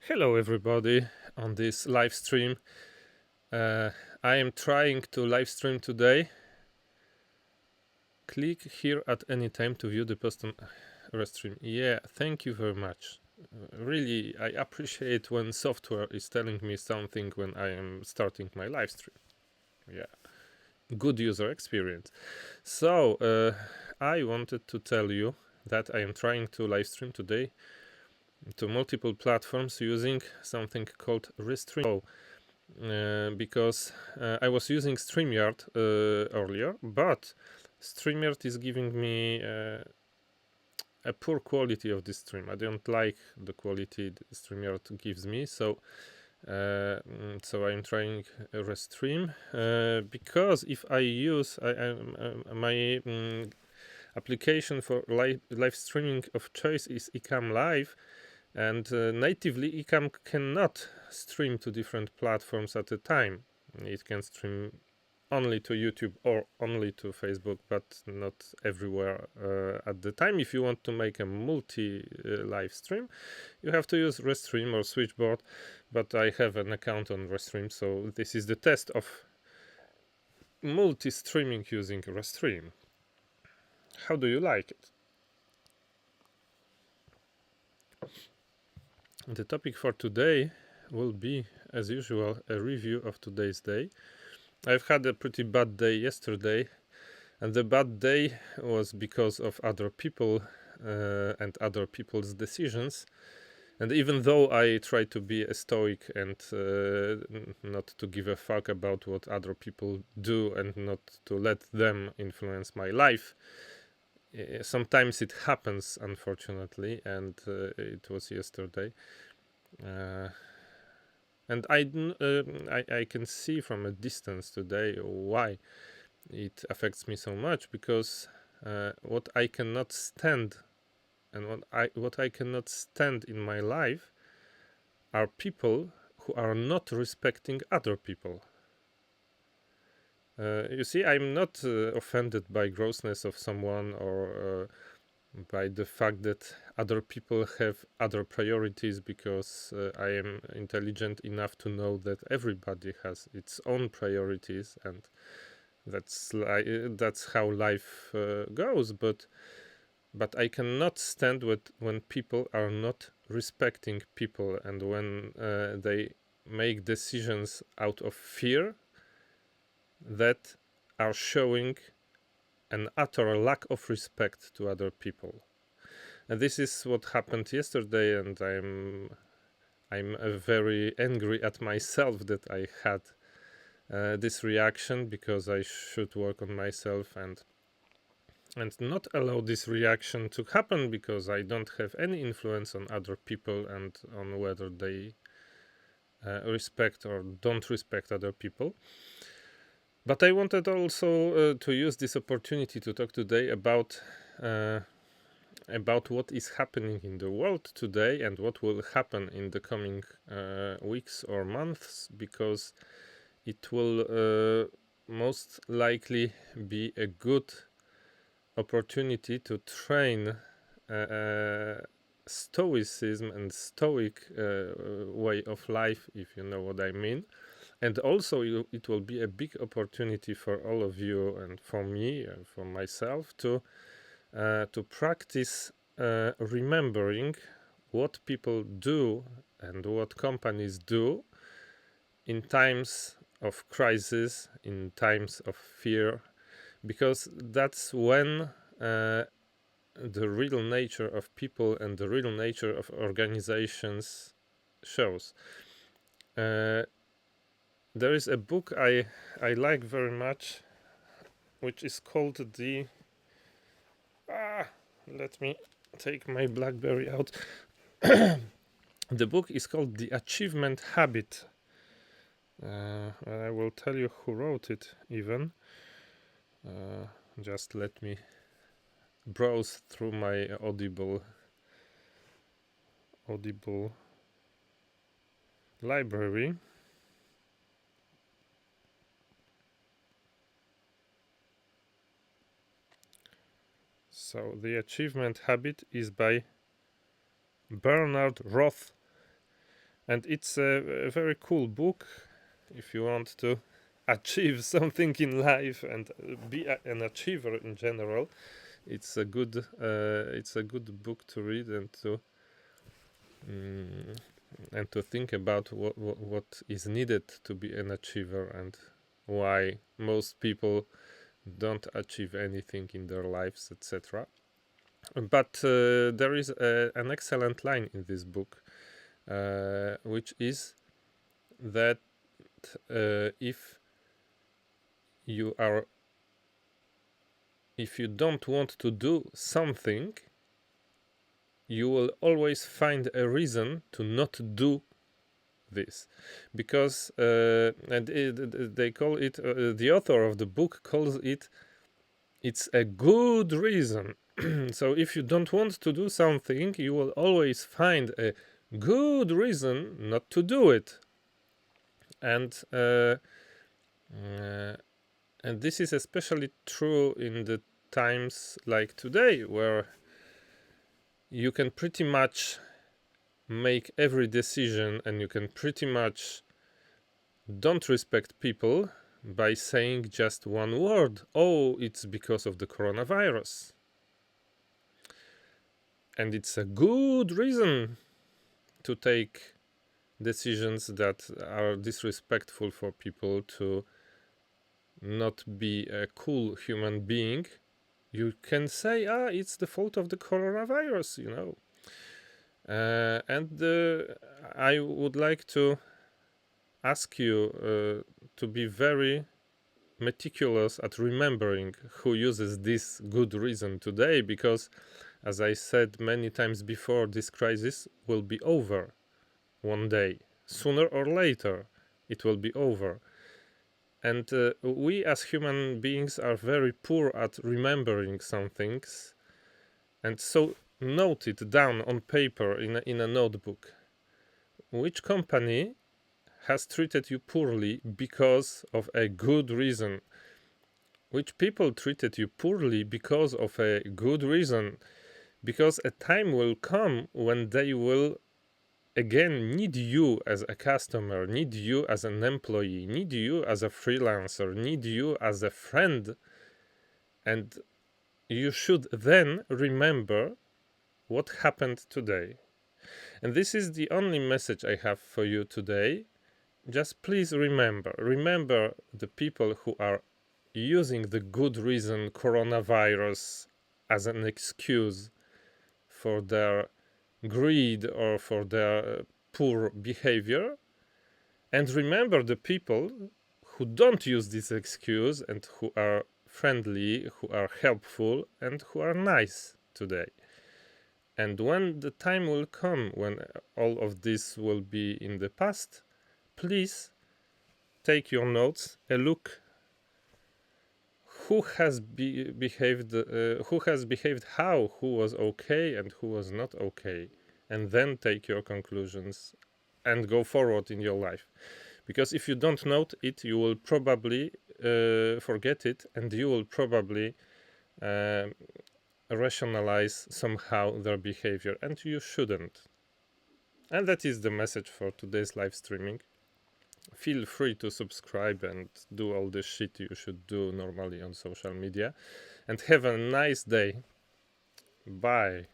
Hello, everybody, on this live stream. I am trying to live stream today. Click here at any time to view the post on Restream. Yeah, thank you very much. Really, I appreciate when software is telling me something when I am starting my live stream. Yeah, good user experience. So, I wanted to tell you that I am trying to live stream today to multiple platforms using something called Restream. Because I was using StreamYard earlier, but StreamYard is giving me a poor quality of this stream. I don't like the quality StreamYard gives me, so I'm trying a Restream because if I use my application for live streaming of choice is Ecam Live, and natively Ecam cannot stream to different platforms at a time. It can stream only to YouTube or only to Facebook, but not everywhere at the time. If you want to make a multi live stream, you have to use Restream or Switchboard. But I have an account on Restream, so this is the test of multi streaming using Restream. How do you like it? The topic for today will be, as usual, a review of today's day. I've had a pretty bad day yesterday, and the bad day was because of other people and other people's decisions. And even though I try to be a stoic and not to give a fuck about what other people do and not to let them influence my life, sometimes it happens, unfortunately, and it was yesterday. Uh, and I can see from a distance today why it affects me so much, because what I cannot stand and what I cannot stand in my life are people who are not respecting other people. You see, I'm not offended by grossness of someone or by the fact that other people have other priorities, because I am intelligent enough to know that everybody has its own priorities, and that's how life goes. But I cannot stand when people are not respecting people, and when they make decisions out of fear that are showing an utter lack of respect to other people. And this is what happened yesterday, and I'm very angry at myself that I had this reaction, because I should work on myself and not allow this reaction to happen, because I don't have any influence on other people and on whether they respect or don't respect other people. But I wanted also to use this opportunity to talk today about what is happening in the world today and what will happen in the coming weeks or months, because it will most likely be a good opportunity to train stoicism and stoic way of life, if you know what I mean. And also it will be a big opportunity for all of you and for me and for myself to practice remembering what people do and what companies do in times of crisis, in times of fear, because that's when the real nature of people and the real nature of organizations shows. There is a book I like very much, which is called the let me take my BlackBerry out. The book is called The Achievement Habit. I will tell you who wrote it even. Just let me browse through my Audible library. So The Achievement Habit is by Bernard Roth, And it's a very cool book if you want to achieve something in life and be an achiever in general. It's a good book to read and to think about what is needed to be an achiever and why most people don't achieve anything in their lives, etc. But there is an excellent line in this book, which is that if you don't want to do something, you will always find a reason to not do this, because they call it, the author of the book calls it, it's a good reason. So if you don't want to do something, you will always find a good reason not to do it. And this is especially true in the times like today, where you can pretty much make every decision and you can pretty much don't respect people by saying just one word. Oh, it's because of the coronavirus. And it's a good reason to take decisions that are disrespectful for people, to not be a cool human being. You can say, it's the fault of the coronavirus, and I would like to ask you to be very meticulous at remembering who uses this good reason today, because, as I said many times before, this crisis will be over one day. Sooner or later, it will be over. And we as human beings are very poor at remembering some things. And so note it down on paper in a notebook. Which company has treated you poorly because of a good reason? Which people treated you poorly because of a good reason? Because a time will come when they will again need you as a customer, need you as an employee, need you as a freelancer, need you as a friend. And you should then remember what happened today. And this is the only message I have for you today. Just please remember the people who are using the good reason coronavirus as an excuse for their greed or for their poor behavior. And remember the people who don't use this excuse and who are friendly, who are helpful, and who are nice today. And when the time will come when all of this will be in the past, please take your notes, a look who has behaved how, who was okay and who was not okay, and then take your conclusions and go forward in your life. Because if you don't note it, you will probably forget it, and you will probably rationalize somehow their behavior, and you shouldn't. And that is the message for today's live streaming. Feel free to subscribe and do all the shit you should do normally on social media. And have a nice day. Bye.